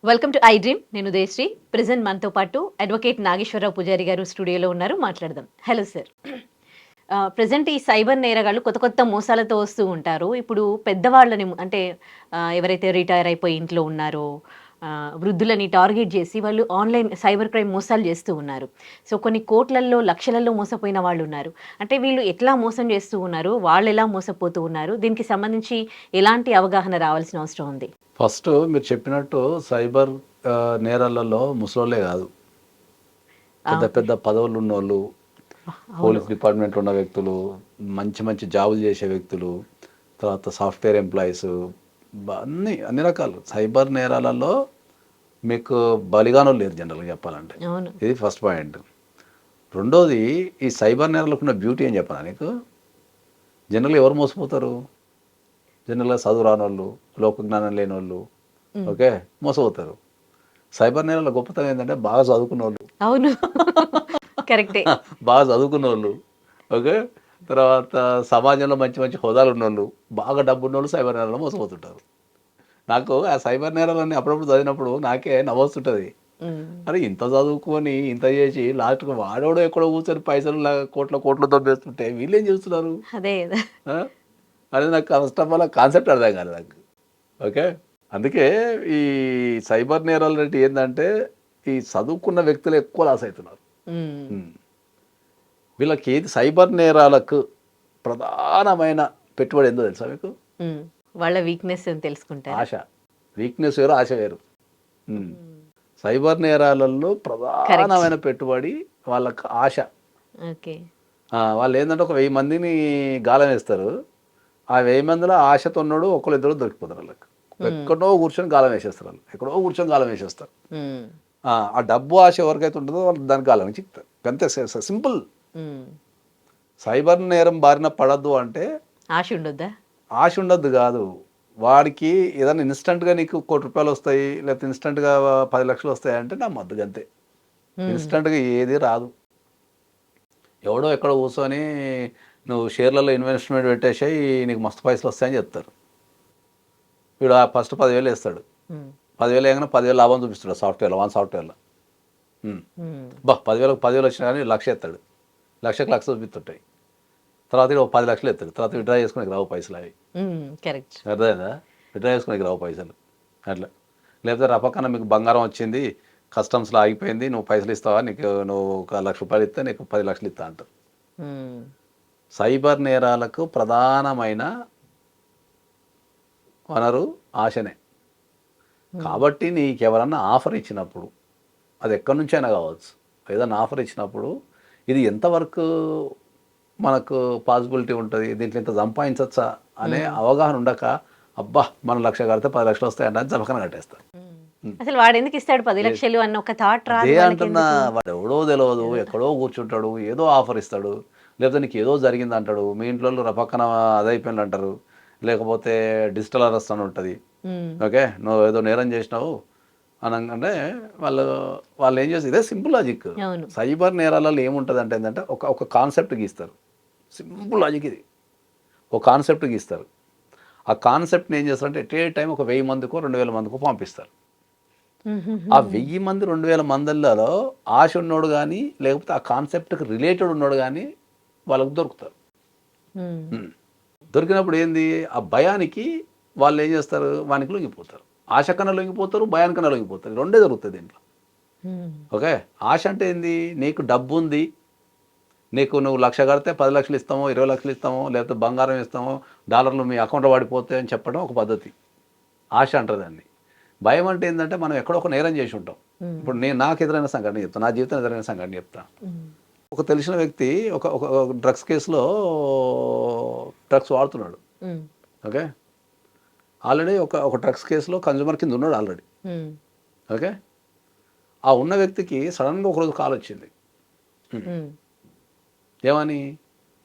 Welcome to I dream. నేను Udayasri. Present మనతో పాటు అడ్వకేట్ నాగేశ్వరరావు పూజారి గారు స్టూడియోలో ఉన్నారు. మాట్లాడదాం. Hello sir. ప్రెజెంట్ ఈ సైబర్ నేరగాళ్ళు కొత్త కొత్త మోసాలతో వస్తూ ఉంటారు. ఇప్పుడు పెద్దవాళ్ళని అంటే ఎవరైతే రిటైర్ అయిపోయి ఇంట్లో ఉన్నారో వృద్ధులని టార్గెట్ చేసి వాళ్ళు ఆన్లైన్ సైబర్ క్రైమ్ మోసాలు చేస్తూ ఉన్నారు. సో కొన్ని కోట్లల్లో లక్షలలో మోసపోయిన వాళ్ళు ఉన్నారు. అంటే వీళ్ళు ఎట్లా మోసం చేస్తూ ఉన్నారు, వాళ్ళు ఎలా మోసపోతూ ఉన్నారు, దీనికి సంబంధించి ఎలాంటి అవగాహన రావాల్సిన అవసరం ఉంది? ఫస్ట్ మీరు చెప్పినట్టు సైబర్ నేరాలలో ముసలోళ్ళే కాదు, పెద్ద ఓకే. పెద్ద పదవులు ఉన్నోళ్ళు, అవును. పోలీస్ డిపార్ట్మెంట్లో ఉన్న వ్యక్తులు, మంచి మంచి జాబులు చేసే వ్యక్తులు, తర్వాత సాఫ్ట్వేర్ ఎంప్లాయీస్, అన్ని రకాలు సైబర్ నేరాలలో మీకు బలిగానోళ్ళు లేరు జనరల్గా చెప్పాలంటే. అవును. ఇది ఫస్ట్ పాయింట్. రెండోది, ఈ సైబర్ నేరాలకు ఉన్న బ్యూటీ ఏం చెప్పనా నీకు? జనరల్గా ఎవరు మోసపోతారు? జనరల్గా చదువు రానోళ్ళు, లోక జ్ఞానం లేని వాళ్ళు, ఓకే, మోసపోతారు. సైబర్ నేరాల గొప్పతనం ఏంటంటే బాగా చదువుకున్న వాళ్ళు, అవును. కరెక్టే. బాగా చదువుకున్న వాళ్ళు, ఓకే, తర్వాత సమాజంలో మంచి మంచి హోదాలు ఉన్నోళ్ళు, బాగా డబ్బు ఉన్నోళ్ళు సైబర్ నేరాల్లో మోసపోతుంటారు. నాకు ఆ సైబర్ నేరాలన్నీ అప్పుడప్పుడు చదివినప్పుడు నాకే నవ్వొస్తుంటుంది. అరే ఇంత చదువుకొని ఇంత చేసి లాస్ట్కి వాడోడో ఎక్కడో కూర్చొని పైసలు కోట్ల కోట్లు దొబ్బేస్తుంటే వీళ్ళు ఏం చేస్తున్నారు? అదే కదా. ఆ? అనేది నాకు ఫస్ట్ ఆఫ్ ఆల్ కాన్సెప్ట్ అర్థం కాదు నాకు. ఓకే, అందుకే ఈ సైబర్ నేరాలు అంటే ఏంటంటే ఈ చదువుకున్న వ్యక్తులు ఎక్కువ లాస్ అవుతున్నారు. ఉమ్. ఉమ్. వీళ్ళకి ఏది సైబర్ నేరాలకు ప్రధానమైన పెట్టుబడి ఏందో తెలుసా మీకు? ఉమ్. వాళ్ళ వీక్నెస్ తెలుసుకుంటారా? ఆశ. వీక్నెస్ వేరు, ఆశ వేరు. ఉమ్. సైబర్ నేరాలలో కరెక్ట్. ప్రధానమైన పెట్టుబడి వాళ్ళకి ఆశ. ఓకే. వాళ్ళు ఏంటంటే ఒక 1000 మందిని గాలం వేస్తారు. ఆ 1000 మందిలో ఆశతో ఉన్నాడు ఒకళ్ళు ఇద్దరు దొరికిపోతారు వాళ్ళకి. ఎక్కడో కూర్చొని గాలం వేసేస్తారు వాళ్ళు, ఎక్కడో కూర్చొని గాలం వేసేస్తారు. ఆ డబ్బు ఆశ ఎవరికైతే ఉంటుందో వాళ్ళు దానికి గాలం చిక్తారు. అంతే, సింపుల్. సైబర్ నేరం బారిన పడద్దు అంటే ఆశ ఉండొద్దా? ఆశ ఉండద్దు కాదు, వాడికి ఏదైనా ఇన్స్టెంట్గా నీకు 1,00,00,000 వస్తాయి, లేకపోతే ఇన్స్టెంట్గా 10 లక్షలు వస్తాయి అంటే నా మద్దతు అంతే. ఇన్స్టెంట్గా ఏది రాదు. ఎవడో ఎక్కడో కూర్చొని నువ్వు షేర్లలో ఇన్వెస్ట్మెంట్ పెట్టేసాయి నీకు మస్తు పైసలు వస్తాయని చెప్తారు. వీడు ఫస్ట్ 10,000 వేస్తాడు. 10,000 వేయగానే 10,000 లాభం చూపిస్తాడు సాఫ్ట్వేర్లో, సాఫ్ట్వేర్లో. బా 10,000 వచ్చినా కానీ 1,00,000 ఎత్తాడు. 1,00,000కి 1,00,000 చూపిస్తుంటాయి. తర్వాత ఒక 10 లక్షలు ఎత్తాడు. తర్వాత విడ్రా చేసుకునే రావు పైసలు అవి. కరెక్ట్. అర్థమైందా? విడ్రా చేసుకునే రావు పైసలు అట్లా. లేకపోతే రపకన్నా మీకు బంగారం వచ్చింది, కస్టమ్స్లో ఆగిపోయింది, నువ్వు పైసలు ఇస్తావా, నీకు నువ్వు ఒక ₹1,00,000 ఇస్తే నీకు 10 లక్షలు ఇస్తా అంటారు. సైబర్ నేరాలకు ప్రధానమైన వనరు ఆశనే. కాబట్టి నీకు ఎవరన్నా ఆఫర్ ఇచ్చినప్పుడు, అది ఎక్కడి నుంచైనా కావచ్చు, ఏదన్నా ఆఫర్ ఇచ్చినప్పుడు ఇది ఎంతవరకు మనకు పాసిబిలిటీ ఉంటుంది, దీంట్లో ఇంత సంపాదించవచ్చా అనే అవగాహన ఉండక, అబ్బా మనం 1,00,000 కడితే 10 లక్షలు వస్తాయంటే చమకన కట్టేస్తారు. అసలు వాడు ఎందుకు ఇస్తాడు 10 లక్షలు అన్న ఒక థాట్ రాదు అదే వాళ్ళకి అంటున్నా, ఎందుకు? వాడు ఎవడో తెలియదు, ఎక్కడో కూర్చుంటాడు, ఏదో ఆఫర్ ఇస్తాడు, లేకపోతే నీకు ఏదో జరిగింది అంటాడు, మీ ఇంట్లో పక్కన అదైపోయింది అంటారు, లేకపోతే డిజిటల్ అరెస్ట్ అని ఉంటుంది. ఓకే, నువ్వు ఏదో నేరం చేసినావు అనగానే వాళ్ళు వాళ్ళు ఏం చేస్తారు, ఇదే సింపుల్ లాజిక్. అవును. సైబర్ నేరాలలో ఏముంటుంది అంటే ఏంటంటే ఒక కాన్సెప్ట్ గీస్తారు. సింపుల్ లాజిక్ ఇది. ఒక కాన్సెప్ట్ గీస్తారు. ఆ కాన్సెప్ట్ని ఏం చేస్తారంటే ఎట్ ఏ టైం ఒక 1000 మందికో 2,000 మందికో పంపిస్తారు. ఆ 1000 మంది 2,000 మందిలలో ఆశ ఉన్నోడు కానీ, లేకపోతే ఆ కాన్సెప్ట్కి రిలేటెడ్ ఉన్నాడు కానీ వాళ్ళకు దొరుకుతారు. దొరికినప్పుడు ఏంది, ఆ భయానికి వాళ్ళు ఏం చేస్తారు, వానికి లొంగిపోతారు. ఆశ కన్నా లొంగిపోతారు, భయానికన్నా లొంగిపోతారు. రెండే జరుగుతుంది దీంట్లో. ఓకే, ఆశ అంటే ఏంది, నీకు డబ్బు ఉంది, నీకు నువ్వు 1,00,000 కడితే 10 లక్షలు ఇస్తామో, 20 లక్షలు ఇస్తామో, లేకపోతే బంగారం ఇస్తామో, డాలర్లు మీ అకౌంట్లో పడిపోతాయి అని చెప్పడం ఒక పద్ధతి. ఆశ అంటారు దాన్ని. భయం అంటే ఏంటంటే మనం ఎక్కడో ఒక నేరం చేసి ఉంటాం. ఇప్పుడు నాకు ఎదురైన సంఘటన చెప్తాను, నా జీవితం ఎదురైన సంఘటన చెప్తాను. ఒక తెలిసిన వ్యక్తి ఒక ఒక డ్రగ్స్ కేసులో డ్రగ్స్ వాడుతున్నాడు. ఓకే, ఆల్రెడీ ఒక డ్రగ్స్ కేసులో కన్జ్యూమర్ కింద ఉన్నాడు ఆల్రెడీ. ఓకే, ఆ ఉన్న వ్యక్తికి సడన్గా ఒకరోజు కాల్ వచ్చింది. ఏమని,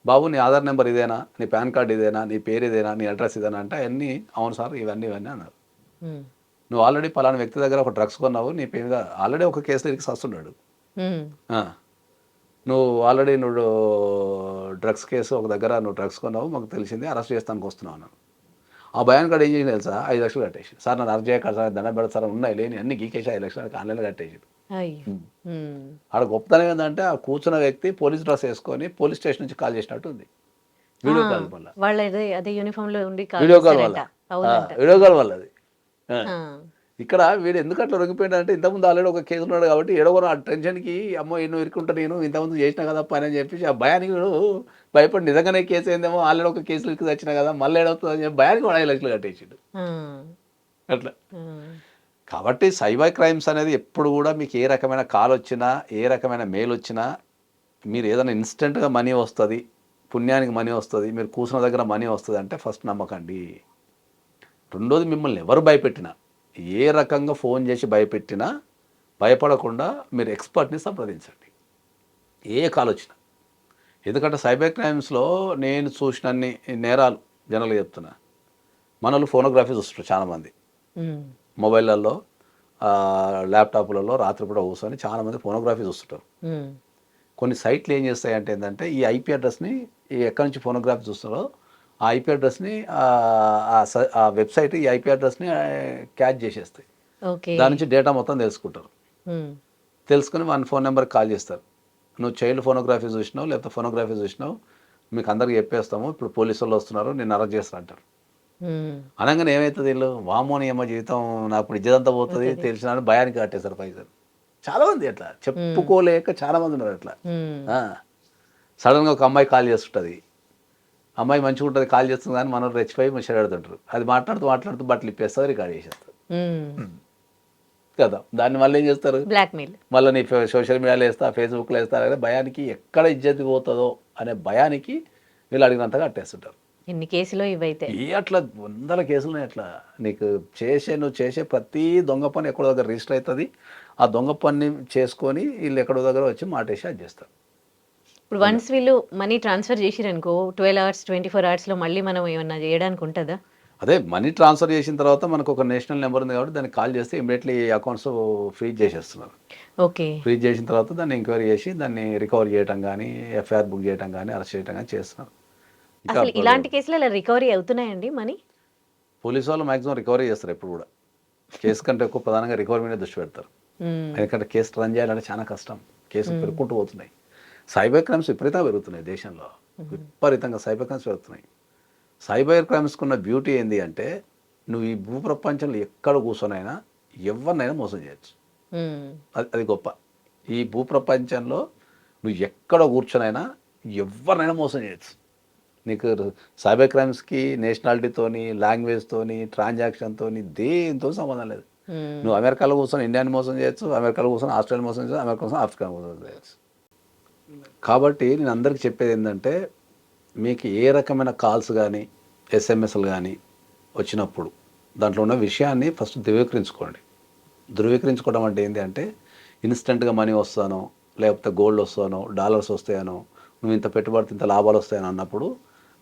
బాబు నీ ఆధార్ నెంబర్ ఇదేనా, నీ పాన్ కార్డ్ ఇదేనా, నీ పేరు ఇదేనా, నీ అడ్రస్ ఇదేనా అంటే అన్నీ అవును సార్ ఇవన్నీ అన్నారు. నువ్వు ఆల్రెడీ పలానా వ్యక్తి దగ్గర ఒక డ్రగ్స్ కొన్నావు, నీ పేరు ఆల్రెడీ ఒక కేసులో ఇరికి వస్తున్నాడు. నువ్వు డ్రగ్స్ కేసు ఒక దగ్గర నువ్వు డ్రగ్స్ కొన్నావు, మాకు తెలిసింది, అరెస్ట్ చేస్తానికి వస్తున్నావు అన్నాను. ఆ భయానికి కాడ ఏం చేసి తెలుసా 5 లక్షలు కట్టేసి సార్ నన్ను అరెస్ట్ చేయక సార్ దండం పెడతారు సార్ ఉన్నాయి లేని అన్ని గీకేసి 5 లక్షలు ఆన్లైన్లో కట్టేసి అయ్యో. ఆడ గొప్పతనం ఏంటంటే ఆ కూర్చున్న వ్యక్తి పోలీస్ డ్రెస్ వేసుకొని పోలీస్ స్టేషన్ నుంచి కాల్ చేసినట్టు ఉంది వీడియో కాల్ వల్ల వాళ్ళు అదే యూనిఫామ్ లో ఉండి కాల్ వీడియో కాల్ వల్ల చేశారంట. అవునంట. వీడియో కాల్ వల్ల అది ఆ. ఇక్కడ వీడు ఎందుకు అట్లా రొంగిపోయాడంటే ఇంతకుముందు ఆల్రెడీ ఒక కేసు ఉన్నాడు కాబట్టి ఎడగొన ఆ టెన్షన్కి అమ్మో ఎన్నో ఇరుక్కుంటా నేను ఇంతకుముందు చేసినా కదా పని అని చెప్పేసి ఆ భయానికి వీడు భయపడి నిజంగానే కేసు అయిందేమో ఆల్రెడీ ఒక కేసులు ఇరికి వచ్చినా కదా మళ్ళీ ఏడవుతుంది అని చెప్పి భయానికి వాడు 5 లక్షలు కట్టేసాడు ఆ. అట్లా. ఆ. కాబట్టి సైబర్ క్రైమ్స్ అనేది ఎప్పుడు కూడా మీకు ఏ రకమైన కాల్ వచ్చినా ఏ రకమైన మెయిల్ వచ్చినా మీరు ఏదైనా ఇన్స్టెంట్గా మనీ వస్తుంది పుణ్యానికి మనీ వస్తుంది మీరు కూర్చున్న దగ్గర మనీ వస్తుంది అంటే ఫస్ట్ నమ్మకండి. రెండోది మిమ్మల్ని ఎవరు భయపెట్టినా ఏ రకంగా ఫోన్ చేసి భయపెట్టినా భయపడకుండా మీరు ఎక్స్పర్ట్ని సంప్రదించండి ఏ కాల్ వచ్చినా. ఎందుకంటే సైబర్ క్రైమ్స్లో నేను చూసినన్ని నేరాలు జనరల్గా చెప్తున్నా మనలు ఫోనోగ్రఫీ చూస్తారు చాలామంది మొబైళ్ళల్లో ల్యాప్టాప్లలో రాత్రిపూట కూర్చొని చాలామంది ఫోనోగ్రఫీ చూస్తుంటారు. కొన్ని సైట్లు ఏం చేస్తాయంటే ఏంటంటే ఈ ఐపీ అడ్రస్ని ఎక్కడి నుంచి ఫోనోగ్రఫీ చూస్తారో ఆ ఐపీ అడ్రస్ని ఆ వెబ్సైట్ ఈ ఐపీ అడ్రస్ని క్యాచ్ చేసేస్తాయి. దాని నుంచి డేటా మొత్తం తెలుసుకుంటారు. తెలుసుకుని మన ఫోన్ నెంబర్కి కాల్ చేస్తారు. నువ్వు చైల్డ్ ఫోనోగ్రఫీ చూసినావు లేకపోతే ఫోనోగ్రఫీ చూసినావు మీకు అందరికి చెప్పేస్తాము ఇప్పుడు పోలీసు వాళ్ళు వస్తున్నారు నేను అరెస్ట్ చేస్తాను అంటారు. అనగానే ఏమవుతుంది వీళ్ళు వామోని ఏమో జీవితం నాకు ఇప్పుడు ఇజ్జతంతా పోతుంది తెలిసిన భయానికి కట్టేస్తారు పైసలు. చాలా మంది అట్లా చెప్పుకోలేక చాలా మంది ఉన్నారు అట్లా. సడన్గా ఒక అమ్మాయి కాల్ చేస్తుంటుంది అమ్మాయి మంచిగా ఉంటుంది కాల్ చేస్తుంది కానీ మనం రెచ్చిపోయి ముచ్చడాడుతుంటారు అది మాట్లాడుతూ బట్టలు ఇప్పేస్తారు రికార్డ్ చేసేస్తారు కదా. దాన్ని మళ్ళీ ఏం చేస్తారు బ్లాక్మెయిల్ మళ్ళీ నీ సోషల్ మీడియాలో వేస్తా ఫేస్బుక్లో వేస్తారు అనే భయానికి ఎక్కడ ఇజ్జతి పోతుందో అనే భయానికి వీళ్ళు అడిగినంతగా అట్టేస్తుంటారు. ఎన్ని కేసులో ఇవైతే అట్లా 100 కేసులు అట్లా నీకు నువ్వు చేసే ప్రతి దొంగ పని ఎక్కడో దగ్గర రిజిస్టర్ అవుతుంది. ఆ దొంగ పని చేసుకొని వీళ్ళు ఎక్కడో దగ్గర వచ్చి మాటేసి అది చేస్తారు. ఇప్పుడు వన్స్ వీళ్ళు మనీ ట్రాన్స్ఫర్ చేసిరనుకో 12 hours 24 hours మళ్ళీ మనం ఏమన్నా చేయడానికి ఉంటుందా? అదే మనీ ట్రాన్స్ఫర్ చేసిన తర్వాత మనకు ఒక నేషనల్ నెంబర్ ఉంది కాబట్టి దాన్ని కాల్ చేస్తే ఇమీడియట్లీ అకౌంట్స్ ఫ్రీజ్ చేసేస్తున్నారు. ఓకే. ఫ్రీజ్ చేసిన తర్వాత దాన్ని ఎంక్వైరీ చేసి దాన్ని రికవర్ చేయడం కానీ ఎఫ్ఐఆర్ బుక్ చేయడం కానీ అరెస్ట్ చేయడం కానీ చేస్తున్నారు. అసలు ఇలాంటి కేసులు అలా రికవరీ అవుతున్నాయండి మనీ? పోలీసు వాళ్ళు మాక్సిమం రికవరీ చేస్తారు ఎప్పుడు కూడా. కేసు కంటే ఎక్కువ ప్రధానంగా రికవరీ మీద దృష్టి పెడతారు. ఎందుకంటే కేసు రన్ చేయాలంటే చాలా కష్టం. కేసులు పెరుగుకుంటూ పోతున్నాయి. సైబర్ క్రైమ్స్ విపరీతంగా పెరుగుతున్నాయి దేశంలో. విపరీతంగా సైబర్ క్రైమ్స్ పెరుగుతున్నాయి. సైబర్ క్రైమ్స్కి ఉన్న బ్యూటీ ఏంది అంటే నువ్వు ఈ భూప్రపంచంలో ఎక్కడ కూర్చొనైనా ఎవరినైనా మోసం చేయొచ్చు. అది గొప్ప. ఈ భూప్రపంచంలో నువ్వు ఎక్కడ కూర్చొనైనా ఎవరినైనా మోసం చేయొచ్చు. నీకు సైబర్ క్రైమ్స్కి నేషనాలిటీతోని లాంగ్వేజ్తోని ట్రాన్సాక్షన్తోని దేంతో సంబంధం లేదు. నువ్వు అమెరికాలో కూర్చొని ఇండియాని మోసం చేయొచ్చు, అమెరికాలో కూర్చొని ఆస్ట్రేలియా మోసం చేయొచ్చు, అమెరికా కోసం ఆఫ్రికా మోసం చేయొచ్చు. కాబట్టి నేను అందరికీ చెప్పేది ఏంటంటే మీకు ఏ రకమైన కాల్స్ కానీ ఎస్ఎంఎస్లు కానీ వచ్చినప్పుడు దాంట్లో ఉన్న విషయాన్ని ఫస్ట్ ధృవీకరించుకోవడం అంటే ఏంటి అంటే ఇన్స్టెంట్గా మనీ వస్తానో లేకపోతే గోల్డ్ వస్తానో డాలర్స్ వస్తాయనో నువ్వు ఇంత పెట్టుబడితే ఇంత లాభాలు వస్తాయని అన్నప్పుడు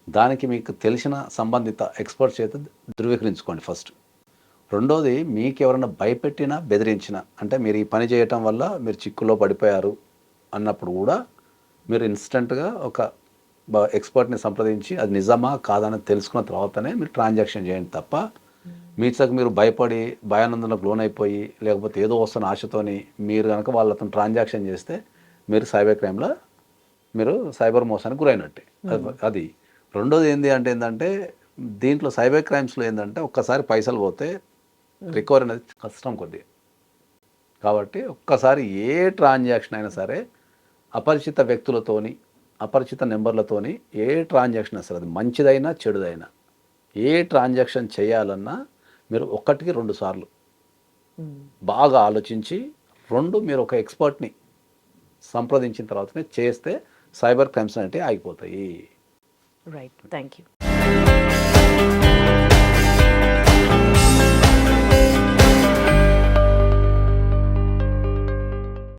దానికి మీకు తెలిసిన సంబంధిత ఎక్స్పర్ట్స్ చేత ధృవీకరించుకోండి ఫస్ట్. రెండోది మీకు ఎవరైనా భయపెట్టినా బెదిరించినా అంటే మీరు ఈ పని చేయటం వల్ల మీరు చిక్కులో పడిపోయారు అన్నప్పుడు కూడా మీరు ఇన్స్టెంట్గా ఒక ఎక్స్పర్ట్ని సంప్రదించి అది నిజమా కాదని తెలుసుకున్న తర్వాతనే మీరు ట్రాన్సాక్షన్ చేయండి తప్ప మీరు భయపడి భయానందనకు లోన్ అయిపోయి లేకపోతే ఏదో వస్తున్న ఆశతోని మీరు కనుక వాళ్ళతో ట్రాన్సాక్షన్ చేస్తే మీరు సైబర్ క్రైమ్లో మీరు సైబర్ మోసానికి గురైనట్టే. అది రెండోది ఏంటంటే దీంట్లో సైబర్ క్రైమ్స్లో ఏంటంటే ఒక్కసారి పైసలు పోతే రికవరీ అనేది కష్టం కొద్దిగా. కాబట్టి ఒక్కసారి ఏ ట్రాన్సాక్షన్ అయినా సరే అపరిచిత వ్యక్తులతోని అపరిచిత నెంబర్లతోని ఏ ట్రాన్సాక్షన్ అయినా సరే అది మంచిదైనా చెడుదైనా ఏ ట్రాన్సాక్షన్ చేయాలన్నా మీరు 1కి 2 సార్లు బాగా ఆలోచించి మీరు ఒక ఎక్స్పర్ట్ని సంప్రదించిన తర్వాతనే చేస్తే సైబర్ క్రైమ్స్ అంటే ఆగిపోతాయి. రైట్. Thank you.